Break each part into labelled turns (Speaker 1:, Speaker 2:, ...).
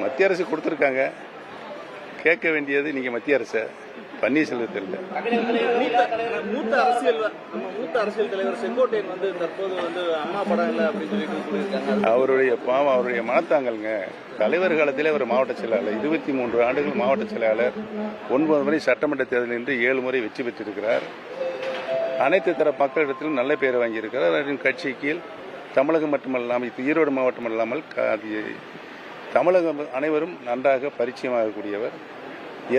Speaker 1: மத்திய அரசு கொடுத்துருக்காங்க. கேட்க வேண்டியது நீங்க மத்திய அரசு, பன்னீர்செல்வத்தில்.
Speaker 2: மூத்த அரசியல் தலைவர் செங்கோட்டையன் தற்போது அம்மா படம் இல்லை அப்படின்னு சொல்லியிருக்காங்க.
Speaker 1: அவருடைய பாவம், அவருடைய மனத்தாங்கல்ங்க. தலைவர் காலத்திலே அவர் மாவட்ட செயலாளர், 23 ஆண்டுகள் மாவட்ட செயலாளர், 9 முறை சட்டமன்ற தேர்தலில் நின்று 7 முறை வெற்றி பெற்றிருக்கிறார். அனைத்து தர மக்களிடத்திலும் நல்ல பெயர் வாங்கியிருக்கிறார். அவரின் கட்சி கீழ் தமிழகம் மட்டுமல்லாமல், ஈரோடு மாவட்டம் அல்லாமல் தமிழகம் அனைவரும் நன்றாக பரிச்சயமாகக்கூடியவர்.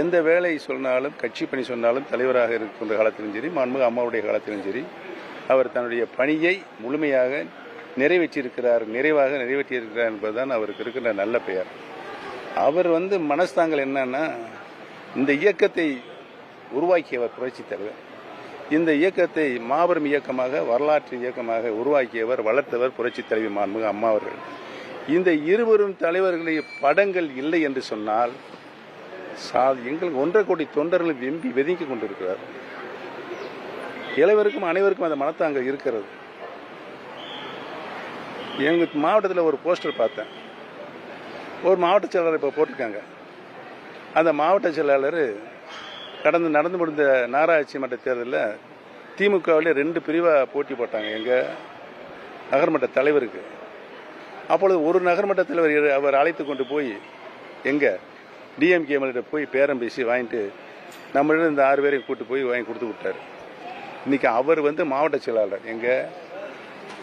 Speaker 1: எந்த வேலை சொன்னாலும், கட்சி பணி சொன்னாலும், தலைவராக இருக்கின்ற காலத்திலும் சரி, மாண்புமிகு அம்மாவுடைய காலத்திலும் சரி, அவர் தன்னுடைய பணியை முழுமையாக நிறைவேற்றியிருக்கிறார், நிறைவாக நிறைவேற்றியிருக்கிறார் என்பதுதான் அவருக்கு இருக்கின்ற நல்ல பெயர். அவர் மனஸ்தாங்கள் என்னன்னா, இந்த இயக்கத்தை உருவாக்கியவர் புரட்சித் தலைவர். இந்த இயக்கத்தை மாபெரும் இயக்கமாக, வரலாற்று இயக்கமாக உருவாக்கியவர், வளர்த்தவர் புரட்சித் தலைவி மாண்புமிகு அம்மா அவர்கள். இந்த இருவரும் தலைவர்களுடைய படங்கள் இல்லை என்று சொன்னால் எங்களுக்கு 1.5 கோடி தொண்டர்கள் வெம்பி வெதுங்கிக் கொண்டிருக்கிறார். இளைவருக்கும் அனைவருக்கும் அந்த மனத்தாங்க இருக்கிறது. எங்க மாவட்டத்தில் ஒரு போஸ்டர் பார்த்தேன். ஒரு மாவட்ட செயலாளர் இப்போ போட்டிருக்காங்க. அந்த மாவட்ட செயலாளர் நடந்து முடிந்த நகராட்சி மன்ற தேர்தலில் திமுகவில் 2 பிரிவாக போட்டி போட்டாங்க எங்கள் நகர்மன்ற தலைவருக்கு. அப்பொழுது ஒரு நகர்மன்ற தலைவர் அவர் அழைத்து கொண்டு போய் எங்கள் டிஎம்கே எம்எல்ஏ போய் பேரம் பேசி வாங்கிட்டு நம்மளிடம் இந்த 6 பேரையும் கூட்டு போய் வாங்கி கொடுத்து விட்டார். இன்னைக்கு அவர் மாவட்ட செயலாளர், எங்கள்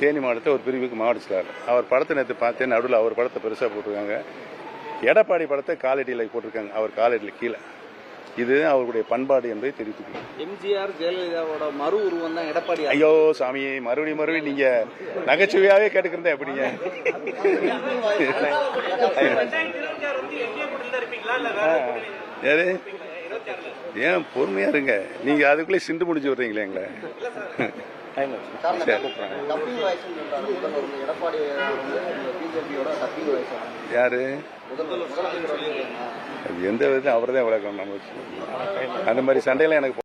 Speaker 1: தேனி மாவட்டத்தில் ஒரு பிரிவுக்கு மாவட்ட செயலாளர். அவர் படத்தை நேற்று பார்த்தேன், நடுவில் அவர் படத்தை பெருசாக போட்டிருக்காங்க. எடப்பாடி படத்தை காலடியில் போட்டிருக்காங்க, அவர் காலடியில் கீழே. இது அவருடைய பண்பாடு என்பதை தெரிவித்துக்கிறேன்.
Speaker 2: எம்ஜிஆர் ஜெயலலிதாவோட மறு உருவம் தான் எடப்பாடி.
Speaker 1: ஐயோ சாமி, மறுபடியும் நீங்க நகைச்சுவையாவே கேட்டுக்கிறதா எப்படிங்க? யாரு ஏன் பொறுமையா இருங்க, நீங்க அதுக்குள்ளே சிண்டு முடிஞ்சு விடுறீங்களே எங்களை. யாரு எந்த விதத்தையும் அவர் தான் விளக்கணும். நம்ம அந்த மாதிரி சண்டையெல்லாம் எனக்கு